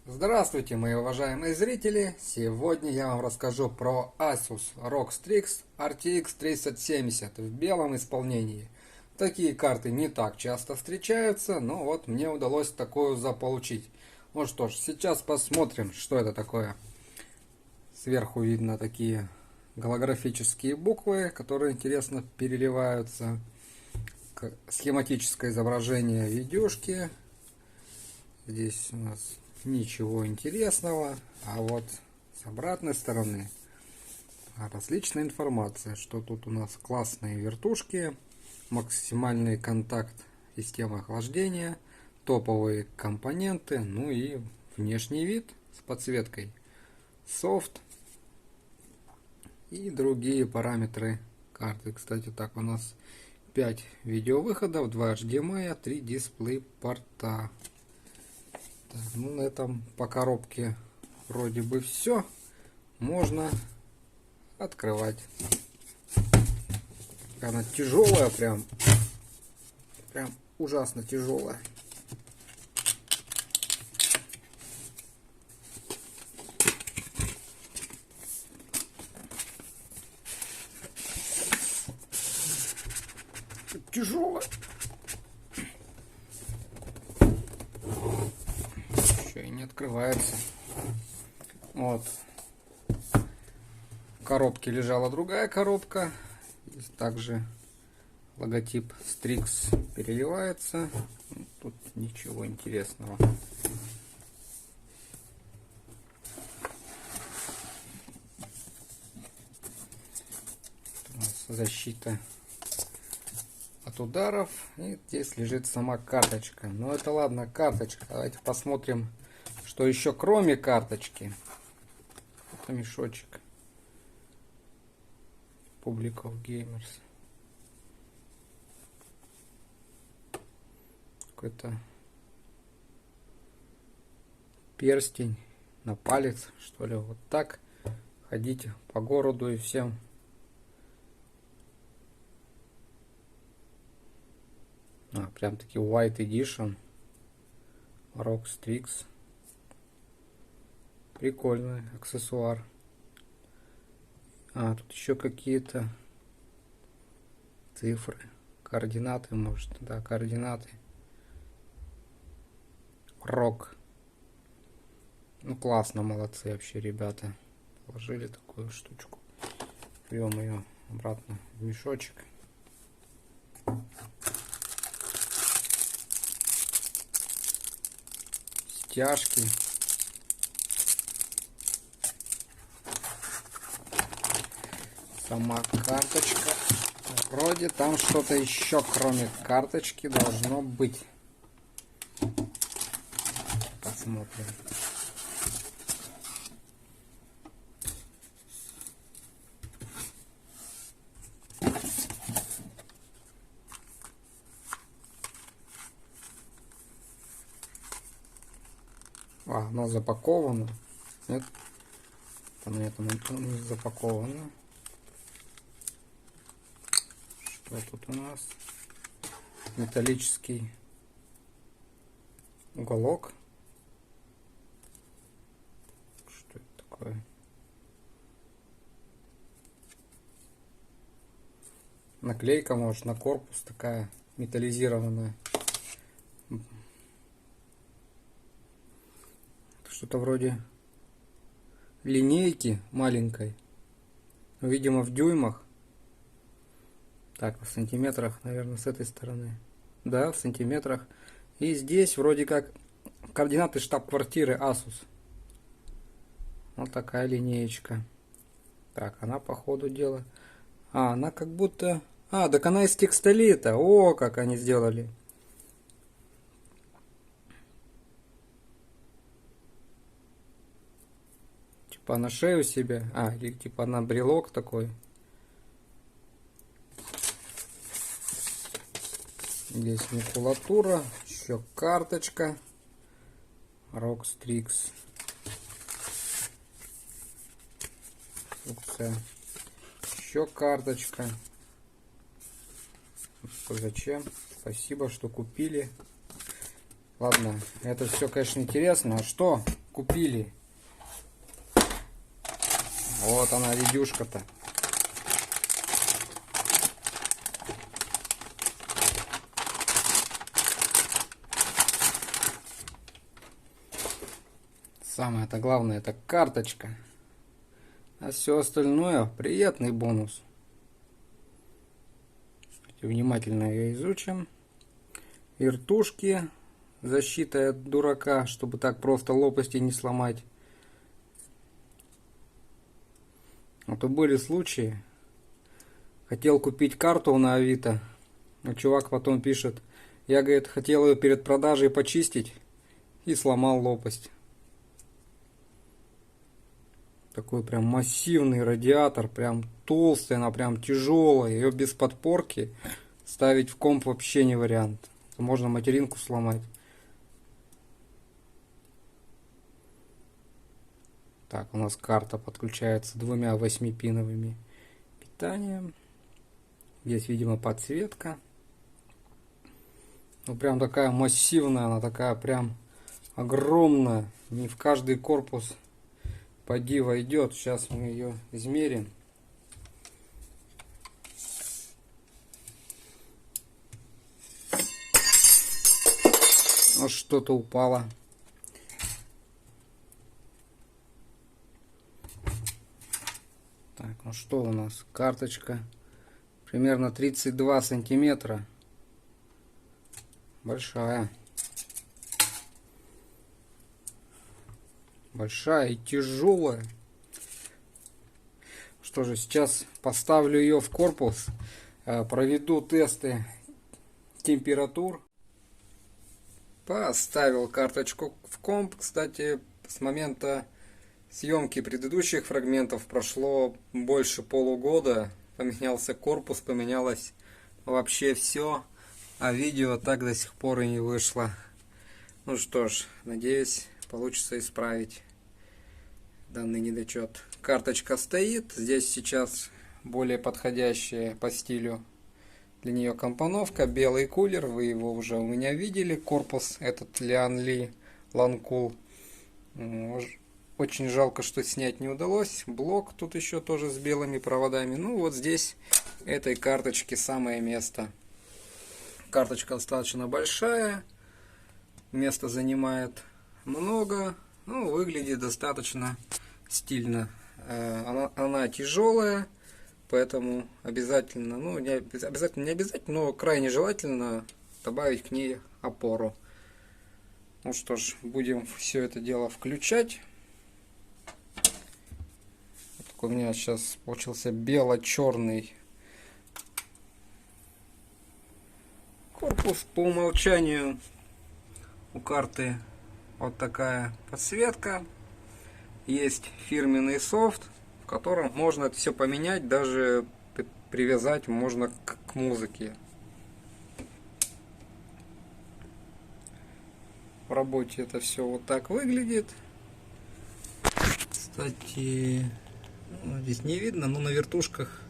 Здравствуйте, мои уважаемые зрители! Сегодня я вам расскажу про Asus ROG Strix RTX 3070 в белом исполнении. Такие карты не так часто встречаются, но вот мне удалось такую заполучить. Ну что ж, сейчас посмотрим, что это такое. Сверху видно такие голографические буквы, которые интересно переливаются. Схематическое изображение видюшки. Здесь у нас ничего интересного, а вот с обратной стороны различная информация, что тут у нас классные вертушки, максимальный контакт системы охлаждения, топовые компоненты, ну и внешний вид с подсветкой, софт и другие параметры карты. Кстати, так у нас 5 видеовыходов, 2 HDMI, 3 дисплей порта. Так, ну на этом по коробке вроде бы все. Можно открывать. Она тяжелая, прям ужасно тяжелая. Тяжелая. Еще и не открывается. Вот. В коробке лежала другая коробка. Здесь также логотип Strix переливается. Тут ничего интересного. У нас защита от ударов. И здесь лежит сама карточка. Но это ладно, карточка. Давайте посмотрим, что еще кроме карточки. Это мешочек. Public of Gamers. Какой-то перстень на палец, что ли. Вот так ходите по городу и всем. Прям таки White Edition. ROG Strix. Прикольный аксессуар. Тут еще какие-то цифры, координаты, может, да, координаты. ROG. Ну, классно, молодцы вообще, ребята. Положили такую штучку. Берем ее обратно в мешочек. Стяжки. Сама карточка. Вроде там что-то еще кроме карточки должно быть. Посмотрим. Оно запаковано. Нет? Нет, оно не запаковано. Что тут у нас? Металлический уголок. Что это такое? Наклейка, может, на корпус такая металлизированная. Что-то вроде линейки маленькой. Видимо, в дюймах. Так, в сантиметрах, наверное, с этой стороны. Да, в сантиметрах. И здесь вроде как координаты штаб-квартиры Asus. Вот такая линеечка. Так, она по ходу дела. Она как будто... так она из текстолита. О, как они сделали. Типа на шею себе. Или типа на брелок такой. Здесь макулатура, еще карточка. ROG Strix. Еще карточка. Зачем? Спасибо, что купили. Ладно, это все, конечно, интересно. А что? купили. Вот она, видюшка-то. Самое-то главное, это карточка. А все остальное приятный бонус. Внимательно ее изучим. Вертушки. Защита от дурака, чтобы так просто лопасти не сломать. А то были случаи. Хотел купить карту на Авито. А чувак потом пишет: я, говорит, хотел ее перед продажей почистить и сломал лопасть. Такой прям массивный радиатор, прям толстый, она прям тяжелая. Ее без подпорки ставить в комп вообще не вариант. Можно материнку сломать. Так, у нас карта подключается двумя 8-пиновыми питанием. Здесь, видимо, подсветка. Ну, прям такая массивная, она такая прям огромная. Не в каждый корпус поди войдет. Сейчас мы ее измерим. Вот что-то упало. Так, ну что у нас? Карточка примерно 32 сантиметра. Большая. Большая и тяжелая. Что же, сейчас поставлю ее в корпус. Проведу тесты температур. Поставил карточку в комп. Кстати, с момента съемки предыдущих фрагментов прошло больше полугода. Поменялся корпус, поменялось вообще все. А видео так до сих пор и не вышло. Ну что ж, надеюсь, получится исправить данный недочет. Карточка стоит. Здесь сейчас более подходящая по стилю для нее компоновка. Белый кулер, вы его уже у меня видели. Корпус этот Lianli Lancool. Очень жалко, что снять не удалось. Блок тут еще тоже с белыми проводами. Ну вот здесь этой карточки самое место. Карточка достаточно большая. Места занимает много. Ну, выглядит достаточно стильно. Она тяжелая. Поэтому обязательно, ну не обязательно, но крайне желательно добавить к ней опору. Ну что ж, будем все это дело включать. У меня сейчас получился бело-черный корпус. По умолчанию у карты вот такая подсветка. Есть фирменный софт, в котором можно это все поменять, даже привязать можно к музыке. В работе это все вот так выглядит. Кстати, здесь не видно, но на вертушках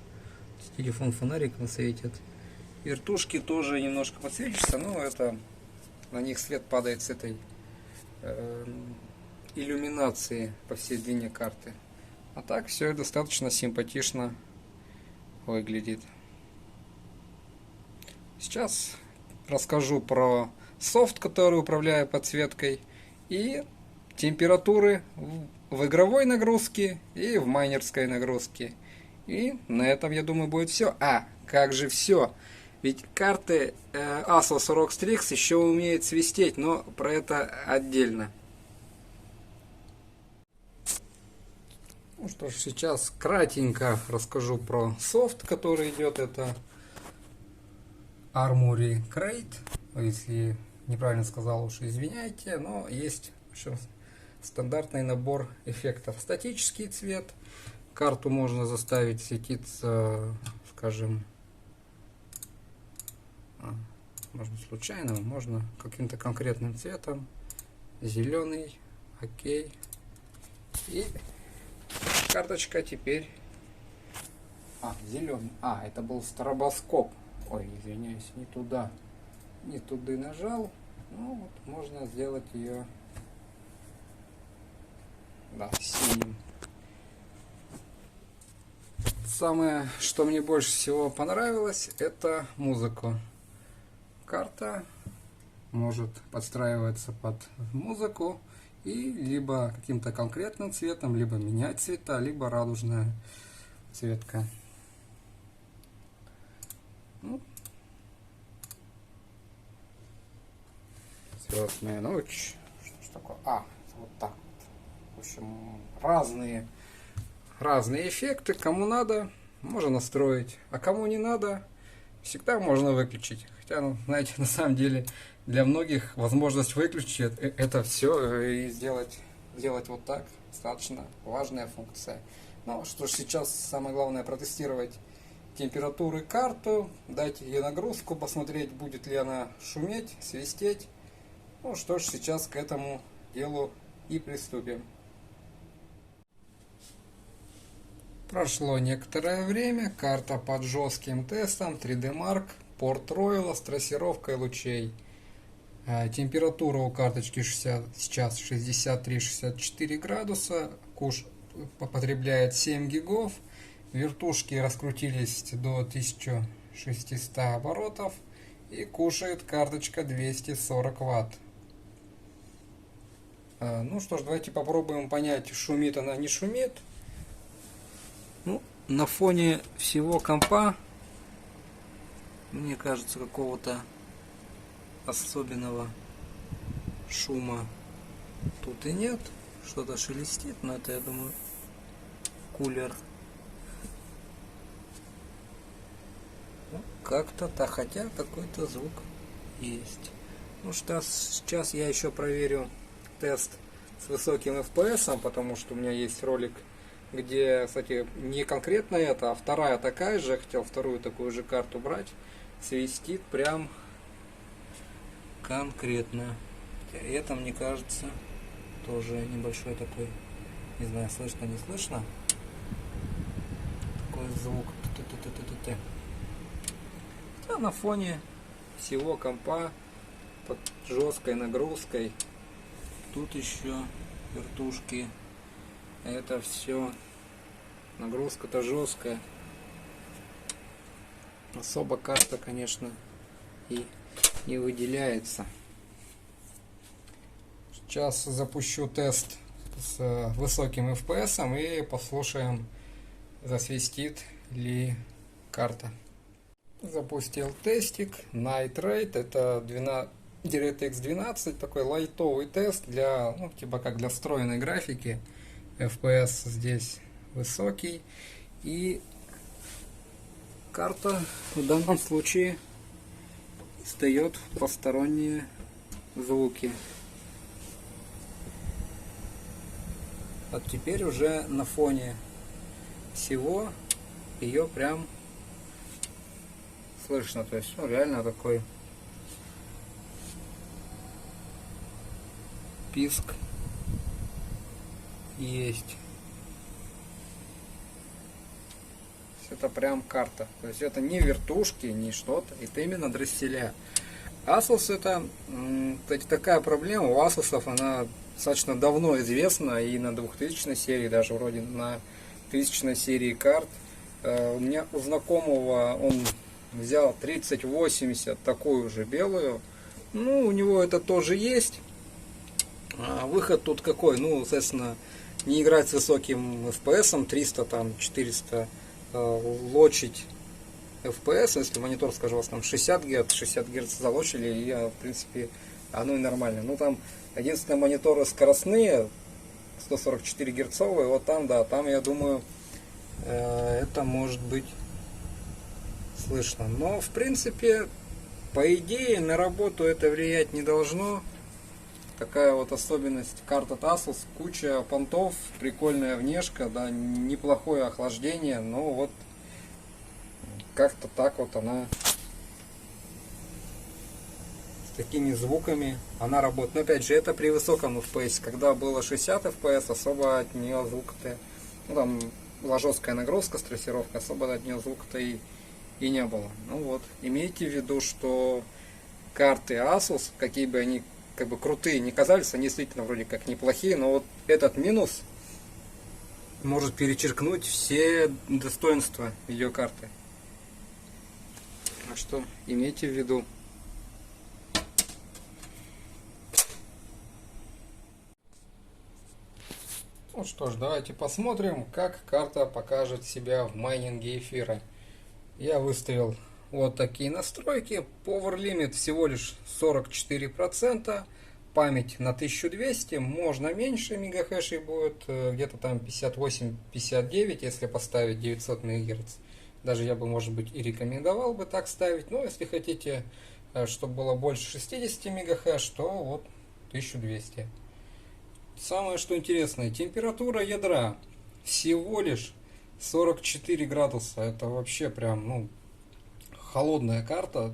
телефон фонариком светит. Вертушки тоже немножко подсвечиваются, но это на них свет падает с этой иллюминации по всей длине карты. А так все достаточно симпатично выглядит. Сейчас расскажу про софт, который управляет подсветкой, и температуры в игровой нагрузке и в майнерской нагрузке. И на этом, я думаю, будет все. А, как же все? Ведь карты Asus ROG Strix еще умеют свистеть, но про это отдельно. Ну что ж, сейчас кратенько расскажу про софт, который идет. Это Armoury Crate. Если неправильно сказал, уж извиняйте, но есть в общем, стандартный набор эффектов. Статический цвет. Карту можно заставить светиться, скажем, можно случайным, можно каким-то конкретным цветом. Зеленый, окей. И карточка теперь... зеленый. Это был стробоскоп. Ой, извиняюсь, не туда. Не туда нажал. Ну, вот можно сделать ее да, синим. Самое, что мне больше всего понравилось, это музыку. Карта может подстраиваться под музыку и либо каким-то конкретным цветом, либо менять цвета, либо радужная цветка. Ну, звездная ночь. Что ж такое? Вот так вот. В общем, разные эффекты. Кому надо, можно настроить, а кому не надо, всегда можно выключить. Хотя, ну, знаете, на самом деле для многих возможность выключить это все и сделать вот так достаточно важная функция. Ну что ж, сейчас самое главное протестировать температуры карту, дать ей нагрузку, посмотреть, будет ли она шуметь, свистеть. Ну что ж, сейчас к этому делу и приступим. Прошло некоторое время, карта под жестким тестом 3D Mark Port Royal с трассировкой лучей. Температура у карточки сейчас 63-64 градуса, куш потребляет 7 гигов, вертушки раскрутились до 1600 оборотов и кушает карточка 240 ватт. Ну что ж, давайте попробуем понять, шумит она, не шумит. Ну, на фоне всего компа, мне кажется, какого-то особенного шума тут и нет. Что-то шелестит, но это, я думаю, кулер. Ну, как-то так, хотя какой-то звук есть. Ну что, сейчас я еще проверю тест с высоким FPS, потому что у меня есть ролик, где, кстати, не конкретно это, а вторая такая же, я хотел вторую такую же карту брать, свистит прям конкретно. И это, мне кажется, тоже небольшой такой, не знаю, слышно, не слышно, такой звук. А на фоне всего компа под жесткой нагрузкой тут еще вертушки. Это все, нагрузка-то жесткая. Особо карта, конечно, и не выделяется. Сейчас запущу тест с высоким FPS и послушаем, засвистит ли карта. Запустил тестик Night Raid, это DirectX 12, такой лайтовый тест для, ну, типа как для встроенной графики. FPS здесь высокий, и карта в данном случае издает посторонние звуки. Вот теперь уже на фоне всего ее прям слышно, то есть, ну, реально такой писк есть. Это прям карта, то есть это не вертушки, не что-то, это именно дросселя. Asus это, кстати, такая проблема, у Asus она достаточно давно известна, и на 2000 серии, даже вроде на 1000 серии карт. У меня у знакомого он взял 3080, такую же белую, ну у него это тоже есть. Выход тут какой, ну, соответственно, не играть с высоким FPS, 300, там, 400, лочить FPS, если монитор, скажу, у вас там 60 Гц залочили, и, в принципе, оно и нормально. Ну, там, единственное, мониторы скоростные, 144 герцовые, вот там, да, там, я думаю, это может быть слышно. Но, в принципе, по идее, на работу это влиять не должно. Такая вот особенность карт от Asus, куча понтов, прикольная внешка, да, неплохое охлаждение, но вот как-то так вот она с такими звуками она работает. Но опять же, это при высоком FPS, когда было 60 FPS, особо от нее звука-то, ну там была жесткая нагрузка, стрессировка, особо от нее звука-то и не было. Ну вот, имейте в виду, что карты Asus, какие бы они как бы крутые не казались, они действительно вроде как неплохие, но вот этот минус может перечеркнуть все достоинства видеокарты. Так что имейте в виду. Ну что ж, давайте посмотрим, как карта покажет себя в майнинге эфира. Я выставил вот такие настройки. Power Limit всего лишь 44%. Память на 1200. Можно меньше мегахэшей будет. Где-то там 58-59, если поставить 900 МГц. Даже я бы, может быть, и рекомендовал бы так ставить. Но если хотите, чтобы было больше 60 МГц, то вот 1200. Самое что интересное, температура ядра всего лишь 44 градуса. Это вообще прям, ну, холодная карта.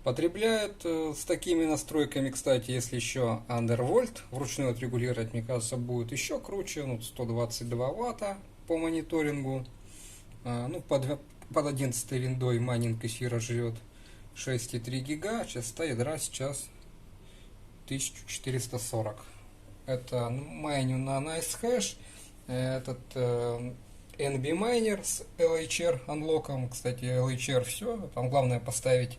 Потребляет с такими настройками, кстати, если еще Undervolt вручную отрегулировать, мне кажется, будет еще круче. Ну, 122 ватта по мониторингу. Ну, под 11 виндой майнинг эфира живет 6,3 гига. Частота ядра сейчас 1440. Это майню на NiceHash. Этот NB Miner с LHR анлоком. Кстати, LHR все. Там главное поставить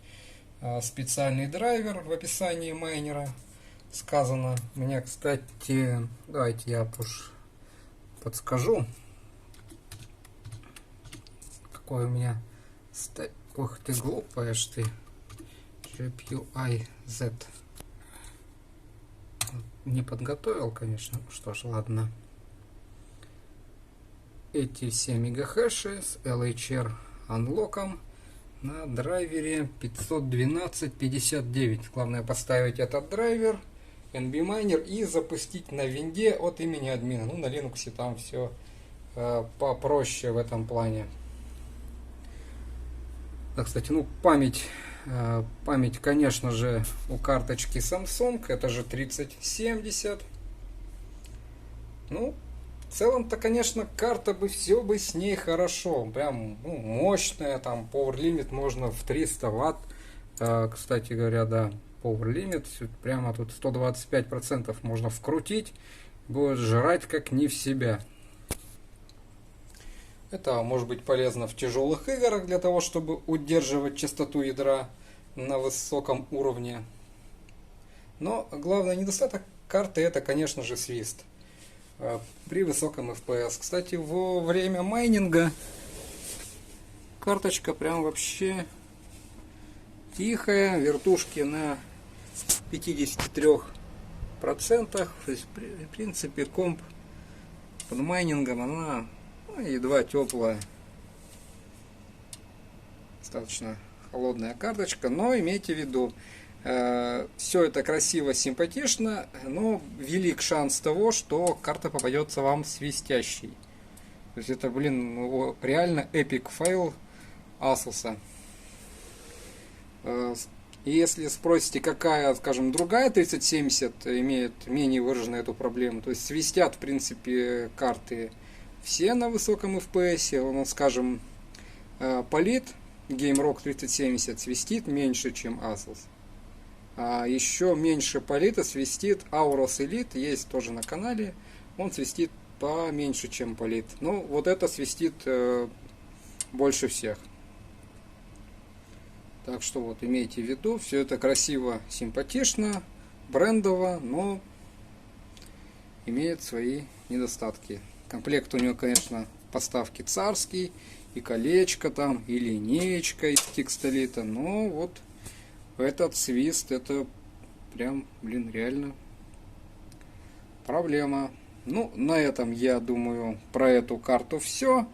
специальный драйвер в описании майнера. Сказано. У меня, кстати, давайте я уж подскажу. Какой у меня... Ух ты, глупая ж ты. GPU-I-Z. Не подготовил, конечно. Что ж, ладно. Эти все мегахэши с LHR анлоком на драйвере 512.59. Главное поставить этот драйвер, NB Miner, и запустить на винде от имени админа. Ну, на Linux там все попроще в этом плане. Да, кстати, ну, память, конечно же, у карточки Samsung, это же 3070. Ну, в целом-то, конечно, карта бы, все бы с ней хорошо. Прям, ну, мощная, там, Power Limit можно в 300 ватт. Кстати говоря, да, Power Limit, прямо тут 125% можно вкрутить. Будет жрать как не в себя. Это может быть полезно в тяжелых играх для того, чтобы удерживать частоту ядра на высоком уровне. Но главный недостаток карты — это, конечно же, свист при высоком FPS. Кстати, во время майнинга карточка прям вообще тихая, вертушки на 53%. То есть, в принципе, комп под майнингом она едва теплая. Достаточно холодная карточка, но имейте в виду, все это красиво, симпатично, но велик шанс того, что карта попадется вам свистящей. То есть это, блин, реально эпик файл Asus. И если спросите, какая, скажем, другая 3070 имеет менее выраженную эту проблему, то есть свистят, в принципе, карты все на высоком FPS, ну, скажем, Polit GameRock 3070 свистит меньше, чем Asus. А еще меньше Полита свистит Aorus Elite, есть тоже на канале, он свистит поменьше, чем Polit. Ну, вот это свистит больше всех. Так что вот, имейте в виду, все это красиво, симпатично, брендово, но имеет свои недостатки. Комплект у него, конечно, поставки царский, и колечко там, и линеечка из текстолита, но вот этот свист, это прям, блин, реально проблема. Ну, на этом, я думаю, про эту карту все.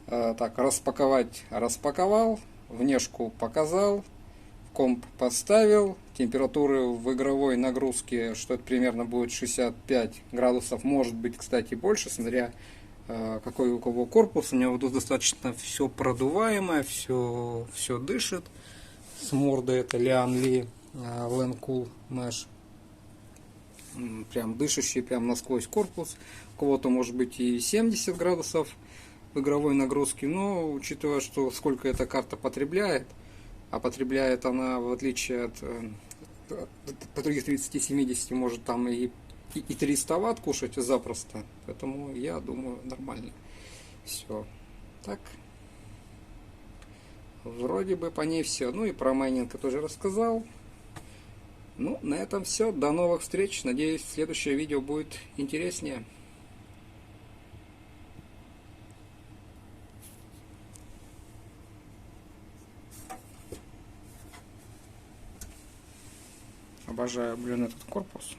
Так, распаковать распаковал, внешку показал, комп поставил, температуры в игровой нагрузке, что это примерно будет 65 градусов, может быть, кстати, больше, смотря какой у кого корпус. У него тут достаточно все продуваемое, все дышит. С мордой это Lian Li Lencool Mesh. Прям дышащий, прям насквозь корпус. У кого-то может быть и 70 градусов в игровой нагрузке, но учитывая, что сколько эта карта потребляет, а потребляет она, в отличие от других 3070, может там и и 300 ватт кушать запросто. Поэтому я думаю, нормально. Все. Так. Вроде бы по ней все. Ну и про майнинг я тоже рассказал. Ну, на этом все. До новых встреч. Надеюсь, следующее видео будет интереснее. Обожаю, блин, этот корпус.